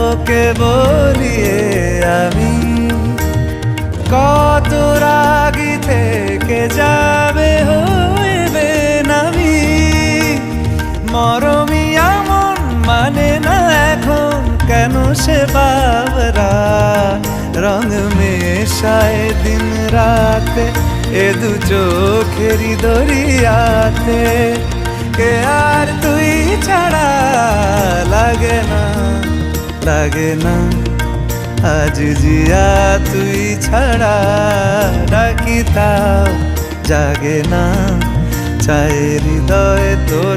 তোকে বলিয়ে আমি কত রাগি থেকে যাবে হইবে নামি মরমি এমন মানে না এখন কেন সে বাবরা রং মেশায় দিন রাতে এ দু চোখেরই দরিয়াতে কে আর তুই ছাড়া লাগে না আজ জিয়া তুই ছাড়া ডাকি তাও জাগে না চায় হৃদয় তোর